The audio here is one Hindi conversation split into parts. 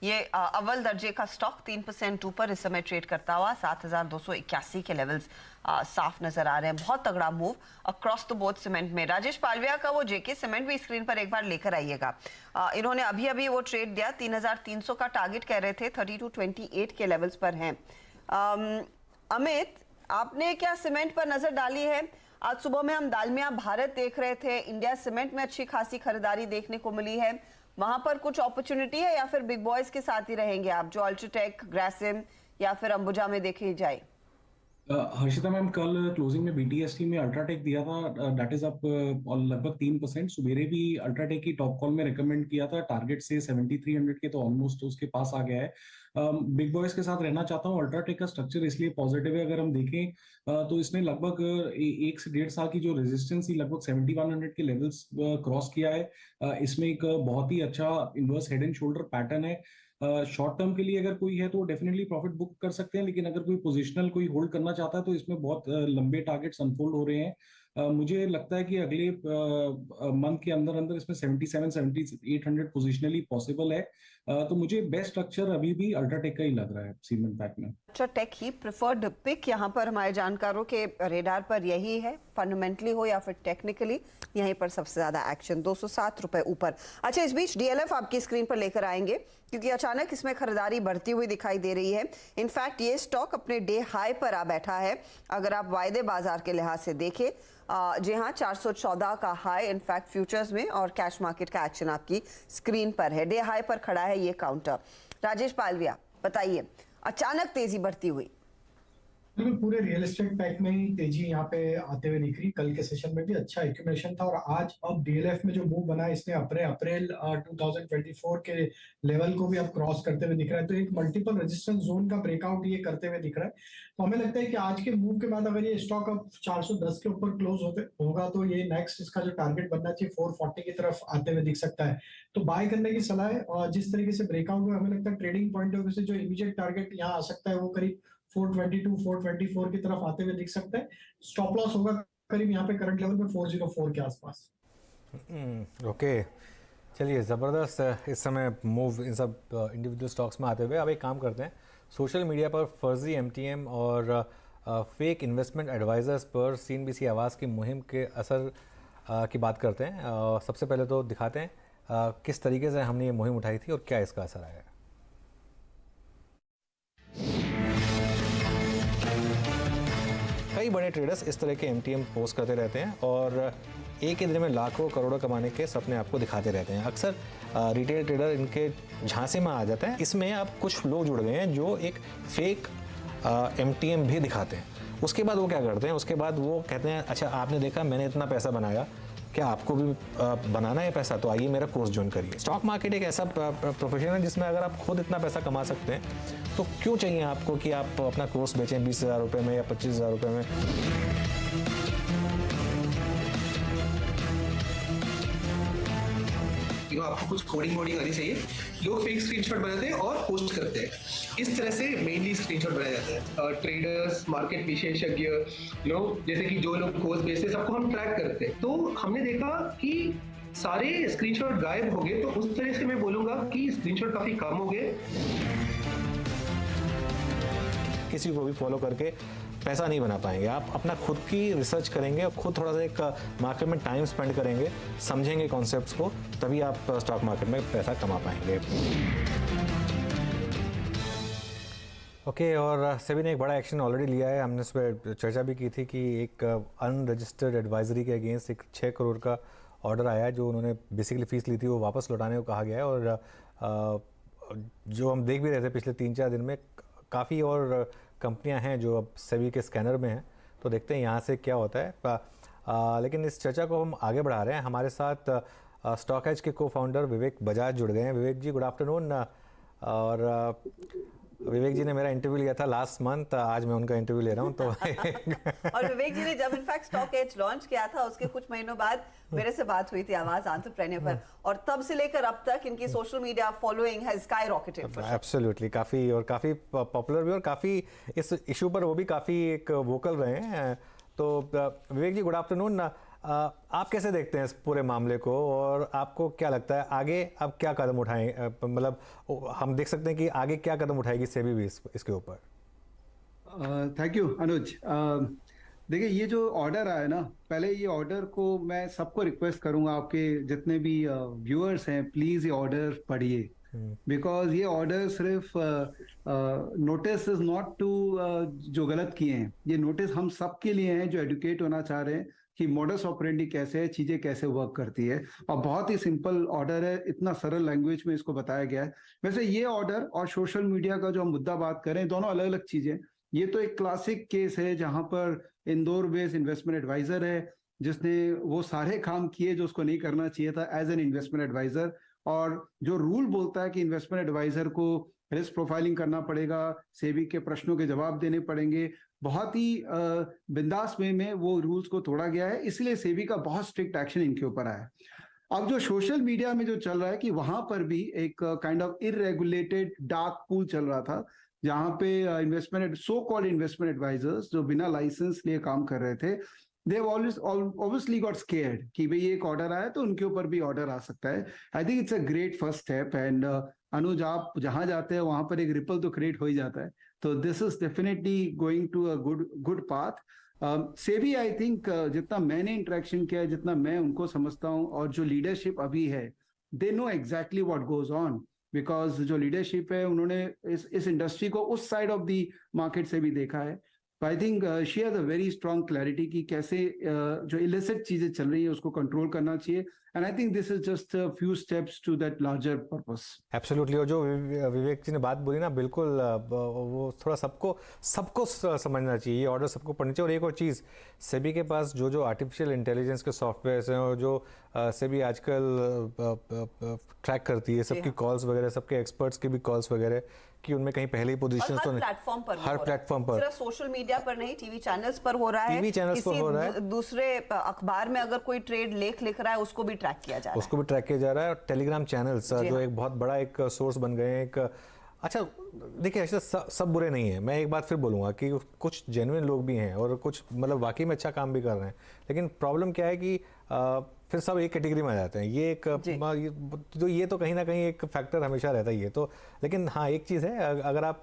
ये अव्वल दर्जे का स्टॉक 3% ऊपर इस समय ट्रेड करता हुआ 7,281 के लेवल्स साफ नजर आ रहे हैं। बहुत तगड़ा move across the board cement में। राजेश पालविया का वो जेके सीमेंट भी स्क्रीन पर एक बार लेकर आइएगा। इन्होंने अभी अभी वो ट्रेड दिया, 3,300 का टारगेट कह रहे थे, 3228 के लेवल्स पर हैं। अमित, आपने क्या सीमेंट पर नजर डाली है? आज सुबह में हम दालमिया भारत देख रहे थे, इंडिया सीमेंट में अच्छी खासी खरीदारी देखने को मिली है। वहां पर कुछ अपॉर्चुनिटी है या फिर बिग बॉयज के साथ ही रहेंगे आप, जो अल्ट्राटेक, ग्रासिम या फिर अंबुजा में देखी जाए? हर्षिता मैम, कल क्लोजिंग में बीटीएसटी में अल्ट्राटेक दिया था, दैट इज अप लगभग 3%। सुबेरे भी अल्ट्राटेक की टॉप कॉल में रिकमेंड किया था, टारगेट से 7300 के तो ऑलमोस्ट उसके पास आ गया है। बिग बॉयज के साथ रहना चाहता हूँ। अल्ट्राटेक का स्ट्रक्चर इसलिए पॉजिटिव है, अगर हम देखें तो इसने लगभग 1 से 1.5 साल की जो रेजिस्टेंस ही लगभग 7100 के लेवल्स क्रॉस किया है। इसमें एक बहुत ही अच्छा inverse head and shoulder pattern है। शॉर्ट टर्म के लिए अगर कोई है तो डेफिनेटली प्रॉफिट बुक कर सकते हैं, लेकिन अगर कोई पोजिशनल कोई होल्ड करना चाहता है तो इसमें बहुत लंबे टारगेट्स अनफोल्ड हो रहे हैं। मुझे लगता है कि अगले मंथ के अंदर अंदर इसमें 77-7800 पोजिशनली पॉसिबल है। तो मुझे बेस्ट स्ट्रक्चर अभी भी अल्ट्राटेक का ही लग रहा है सीमेंट पैक में। अल्ट्राटेक ही प्रिफर्ड पिक यहाँ पर हमारे जानकारों के रेडार पर यही है, फंडामेंटली हो या फिर टेक्निकली, यहीं पर सबसे ज्यादा एक्शन। 207 रुपए ऊपर। अच्छा, इस बीच डीएलएफ आपकी स्क्रीन पर लेकर आएंगे क्योंकि अचानक इसमें खरीदारी बढ़ती हुई दिखाई दे रही है। इनफैक्ट ये स्टॉक अपने डे हाई पर आ बैठा है। अगर आप वायदे बाजार के लिहाज से देखें, जी हाँ, 414 का हाई इनफैक्ट फ्यूचर्स में, और कैश मार्केट का एक्शन आपकी स्क्रीन पर है। डे हाई पर खड़ा है ये काउंटर। राजेश पालविया, बताइए, अचानक तेजी बढ़ती हुई। बिल्कुल, पूरे रियल एस्टेट पैक में ही तेजी यहाँ पे आते हुए दिख रही। कल के सेशन में भी अच्छा एक्यूमुलेशन था और आज अब डीएलएफ में जो मूव बना इसने अप्रैल 2024 के लेवल को भी अब क्रॉस करते हुए दिख रहा है। तो एक मल्टीपल रेजिस्टेंस जोन का ब्रेकआउट ये करते हुए दिख रहा है। तो हमें लगता है कि आज के मूव के बाद अगर ये स्टॉक अब 410 के ऊपर क्लोज होगा तो ये नेक्स्ट इसका जो टारगेट बनना चाहिए 440 की तरफ आते हुए दिख सकता है। तो बाय करने की सलाह है। और जिस तरीके से ब्रेकआउट हुआ, हमें लगता है ट्रेडिंग पॉइंट ऑफ व्यू से जो इमीडिएट टारगेट यहाँ आ सकता है वो करीब 422 424 की तरफ आते हुए दिख सकता है। स्टॉप लॉस होगा करीब यहाँ पे करंट लेवल पे 404 के आसपास। ओके, चलिए, ज़बरदस्त इस समय मूव इन सब इंडिविजुअल स्टॉक्स में आते हुए। अब एक काम करते हैं, सोशल मीडिया पर फर्जी एमटीएम और फेक इन्वेस्टमेंट एडवाइजर्स पर सीएनबीसी आवाज़ की मुहिम के असर की बात करते हैं। सबसे पहले तो दिखाते हैं किस तरीके से हमने ये मुहिम उठाई थी और क्या इसका असर आया है। कई बड़े ट्रेडर्स इस तरह के एमटीएम पोस्ट करते रहते हैं और एक ही दिन में लाखों करोड़ों कमाने के सपने आपको दिखाते रहते हैं। अक्सर रिटेल ट्रेडर इनके झांसे में आ जाता है। इसमें अब कुछ लोग जुड़ गए हैं जो एक फेक एमटीएम भी दिखाते हैं। उसके बाद वो क्या करते हैं, उसके बाद वो कहते हैं, अच्छा आपने देखा मैंने इतना पैसा बनाया, क्या आपको भी बनाना है पैसा, तो आइए मेरा कोर्स ज्वाइन करिए। स्टॉक मार्केट एक ऐसा प्रोफेशन है जिसमें अगर आप खुद इतना पैसा कमा सकते हैं तो क्यों चाहिए आपको कि आप अपना कोर्स बेचें 20,000 रुपये में या 25,000 रुपये में। आपको कुछ कोडिंग वोडिंग आनी चाहिए। लोग फेक स्क्रीनशॉट बनाते हैं और पोस्ट करते हैं। इस तरह से मेनली स्क्रीनशॉट बनाए जाते हैं। ट्रेडर्स, मार्केट विशेषज्ञ लोग, जैसे कि जो लोग कोर्स बेचते हैं, सबको हम ट्रैक करते हैं। तो हमने देखा कि सारे स्क्रीनशॉट गायब हो गए। तो उस तरह से मैं बोलूंगा कि स्क्रीनशॉट काफी कम हो गए। किसी को भी फॉलो करके पैसा नहीं बना पाएंगे। आप अपना खुद की रिसर्च करेंगे और खुद थोड़ा सा एक मार्केट में टाइम स्पेंड करेंगे, समझेंगे कॉन्सेप्ट्स को, तभी आप स्टॉक मार्केट में पैसा कमा पाएंगे। ओके, और सेबी ने एक बड़ा एक्शन ऑलरेडी लिया है। हमने इस पर चर्चा भी की थी कि एक अनरजिस्टर्ड एडवाइजरी के अगेंस्ट एक 6 करोड़ का ऑर्डर आया है, जो उन्होंने बेसिकली फीस ली थी वो वापस लौटाने को कहा गया है। और जो हम देख भी रहे थे पिछले 3-4 दिन में, काफ़ी और कंपनियां हैं जो अब सेबी के स्कैनर में हैं। तो देखते हैं यहाँ से क्या होता है। लेकिन इस चर्चा को हम आगे बढ़ा रहे हैं। हमारे साथ स्टॉक एज के को फाउंडर विवेक बजाज जुड़ गए हैं। विवेक जी, गुड आफ्टरनून। और विवेक जी ने मेरा इंटरव्यू लिया था लास्ट मंथ, आज मैं उनका इंटरव्यू ले रहा हूं। तो और विवेक जी ने जब इनफैक्ट स्टॉक एज लॉन्च किया था उसके कुछ महीनों बाद मेरे से बात हुई थी आवाज एंटरप्रेन्योर पर, और तब से लेकर अब तक इनकी social media following has skyrocketed. Absolutely, काफ़ी और काफ़ी पॉपुलर भी, और काफ़ी इस इशू पर वो भी काफ़ी एक वोकल रहे हैं। तो विवेक जी, गुड आफ्टरनून। आप कैसे देखते हैं इस पूरे मामले को और आपको क्या लगता है आगे अब क्या कदम उठाएं, मतलब हम देख सकते हैं कि आगे क्या कदम उठाएगी सेबी भी इसके ऊपर? थैंक यू अनुज। देखिए, ये जो ऑर्डर आया ना, पहले ये ऑर्डर को मैं सबको रिक्वेस्ट करूंगा, आपके जितने भी व्यूअर्स हैं, प्लीज ये ऑर्डर पढ़िए, बिकॉज ये ऑर्डर सिर्फ नोटिस इज नॉट टू जो गलत किए हैं, ये नोटिस हम सब के लिए हैं जो एडुकेट होना चाह रहे हैं कि मॉडस ऑपरेंडी कैसे है, चीजें कैसे वर्क करती है। और बहुत ही सिंपल ऑर्डर है, इतना सरल लैंग्वेज में इसको बताया गया है। वैसे ये ऑर्डर और सोशल मीडिया का जो हम मुद्दा बात करें, दोनों अलग अलग चीजें। ये तो एक क्लासिक केस है जहां पर इंदौर बेस्ड इन्वेस्टमेंट एडवाइजर है जिसने वो सारे काम किए जो उसको नहीं करना चाहिए था एज एन इन्वेस्टमेंट एडवाइजर। और जो रूल बोलता है कि इन्वेस्टमेंट एडवाइजर को रिस्क प्रोफाइलिंग करना पड़ेगा, सेबी के प्रश्नों के जवाब देने पड़ेंगे, बहुत ही बिंदास वे में वो रूल्स को तोड़ा गया है, इसलिए सेबी का बहुत स्ट्रिक्ट एक्शन इनके ऊपर आया। अब जो सोशल मीडिया में जो चल रहा है कि वहां पर भी एक kind of irregulated dark pool चल रहा था जहां पे investment so called investment advisers जो बिना लाइसेंस लिए काम कर रहे थे, they have always obviously got scared कि भाई एक ऑर्डर आया तो उनके ऊपर भी ऑर्डर आ सकता है। I think it's a great first step and Anuj, आप जहां जाते हैं वहां पर एक रिपल तो क्रिएट हो ही जाता है, तो this is definitely going to a good path. SEBI I think जितना मैंने इंटरेक्शन किया है, जितना मैं उनको समझता हूँ, और जो लीडरशिप अभी है, they know exactly what goes on, because जो लीडरशिप है उन्होंने इस इंडस्ट्री को उस साइड ऑफ द मार्केट से भी देखा है। I think she has a very strong clarity कि कैसे जो इलिसिट चीजें चल रही है उसको कंट्रोल करना चाहिए, and I think this is just a few steps to that larger purpose. Absolutely. और जो विवेक जी ने बात बोली ना, बिल्कुल वो थोड़ा सबको समझना चाहिए, ये ऑर्डर सबको पढ़ना चाहिए। और एक और चीज़, सेबी के पास जो आर्टिफिशियल इंटेलिजेंस के सॉफ्टवेयर हैं और जो सेबी आजकल ट्रैक करती है सबकी कॉल्स वगैरह, सबके एक्सपर्ट्स की भी कॉल्स वगैरह, कि उनमें कहीं पहले ही पोजीशन तो प्लेटफॉर्म पर हर प्लेटफॉर्म पर, सिर्फ सोशल मीडिया पर नहीं, टीवी चैनल्स पर हो रहा है, टीवी चैनल्स पर हो रहा है, दूसरे अखबार में अगर कोई ट्रेड लेख लिख रहा है उसको भी ट्रैक किया जा रहा है, उसको भी ट्रैक किया जा रहा है। और टेलीग्राम चैनल्स जो एक बहुत बड़ा एक सोर्स बन गए हैं। एक अच्छा, देखिए ऐसा सब बुरे नहीं है, मैं एक बात फिर बोलूँगा कि कुछ जेन्युइन लोग भी हैं और कुछ मतलब वाकई में अच्छा काम भी कर रहे हैं, लेकिन प्रॉब्लम क्या है कि फिर सब एक कैटेगरी में आ जाते हैं। ये एक तो ये तो कहीं ना कहीं एक फैक्टर हमेशा रहता ही है। तो लेकिन हाँ, एक चीज़ है, अगर आप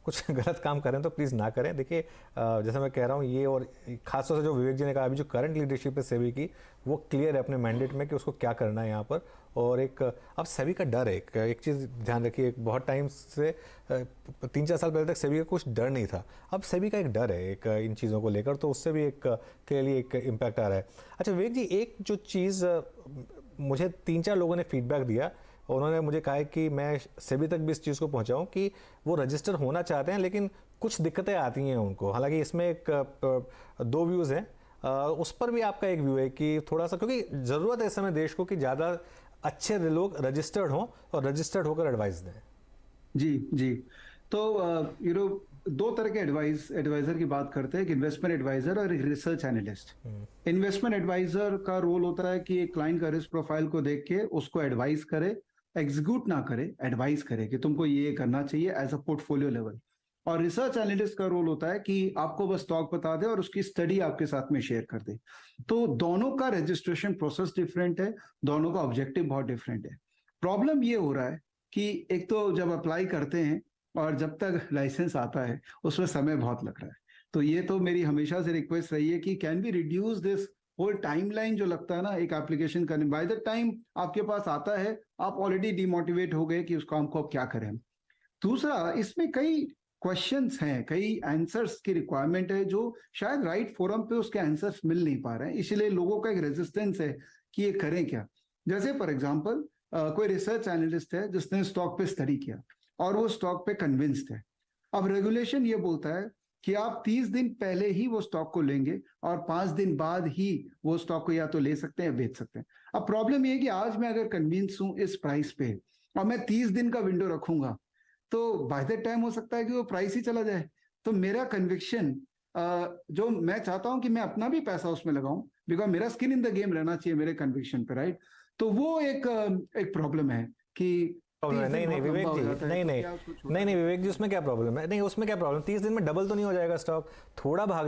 कुछ गलत काम करें तो प्लीज़ ना करें। देखिए जैसे मैं कह रहा हूँ, ये और खासतौर से जो विवेक जी ने कहा, अभी जो करंट लीडरशिप है सेबी की, वो क्लियर है अपने मैंडेट में कि उसको क्या करना है यहाँ पर। और एक अब सेबी का डर है, एक चीज़ ध्यान रखिए, बहुत टाइम से 3-4 साल पहले तक सेबी का कुछ डर नहीं था, अब सेबी का एक डर है एक इन चीज़ों को लेकर, तो उससे भी एक क्लियरली एक इम्पैक्ट आ रहा है। अच्छा विवेक जी, एक जो चीज़ मुझे 3-4 लोगों ने फीडबैक दिया, उन्होंने मुझे कहा है कि मैं सेबी तक भी इस चीज़ को पहुंचाऊं कि वो रजिस्टर होना चाहते हैं लेकिन कुछ दिक्कतें आती हैं उनको। हालांकि इसमें एक 2 व्यूज़ हैं, उस पर भी आपका एक व्यू है कि थोड़ा सा, क्योंकि ज़रूरत है इस समय देश को कि ज़्यादा अच्छे लोग रजिस्टर्ड हों और रजिस्टर्ड होकर एडवाइस दें। जी, तो यू नो 2 तरह के एडवाइजर की बात करते हैं, एक इन्वेस्टमेंट एडवाइजर और एक रिसर्च एनालिस्ट। इन्वेस्टमेंट एडवाइजर का रोल होता है कि एक क्लाइंट का रिस्क प्रोफाइल को देख के उसको एडवाइस करे, एग्जीक्यूट ना करे, एडवाइस करे कि तुमको ये करना चाहिए एज अ पोर्टफोलियो लेवल। और रिसर्च एनालिस्ट का रोल होता है कि आपको बस स्टॉक बता दे और उसकी स्टडी आपके साथ में शेयर कर दे। तो दोनों का रजिस्ट्रेशन प्रोसेस डिफरेंट है, दोनों का ऑब्जेक्टिव बहुत डिफरेंट है। प्रॉब्लम ये हो रहा है कि एक तो जब अप्लाई करते हैं और जब तक लाइसेंस आता है उसमें समय बहुत लग रहा है। तो ये तो मेरी हमेशा से रिक्वेस्ट रही है कि can be reduce this whole timeline जो लगता है ना एक एप्लीकेशन करने, बाय द टाइम आपके पास आता है आप ऑलरेडी डिमोटिवेट हो गए कि उस काम को आप क्या करें। दूसरा, इसमें कई क्वेश्चंस हैं, कई आंसर्स की रिक्वायरमेंट है जो शायद राइट फोरम पे उसके आंसर्स मिल नहीं पा रहे हैं, इसलिए लोगों का एक रेजिस्टेंस है कि ये करें क्या। जैसे फॉर एग्जांपल कोई रिसर्च एनालिस्ट है जिसने स्टॉक पे स्टडी किया और वो स्टॉक पे कन्विंस्ड है। अब रेगुलेशन ये बोलता है कि आप 30 दिन पहले ही वो स्टॉक को लेंगे और 5 दिन बाद ही वो स्टॉक को या तो ले सकते हैं या बेच सकते हैं। अब प्रॉब्लम ये है कि आज मैं अगर कन्विंस हूं इस प्राइस पे और मैं 30 दिन का विंडो रखूंगा तो बाय द टाइम हो सकता है कि वो प्राइस ही चला जाए। तो मेरा कन्विक्शन जो मैं चाहता हूं कि मैं अपना भी पैसा उसमें लगाऊं, बिकॉज मेरा स्किन इन द गेम रहना चाहिए मेरे कन्विक्शन पे, राइट। तो वो एक प्रॉब्लम है कि नहीं विवेक जी, नहीं विवेक जी, उसमें क्या प्रॉब्लम है? नहीं उसमें क्या प्रॉब्लम, 30 दिन में डबल तो नहीं हो जाएगा स्टॉक, थोड़ा भाग जाएगा।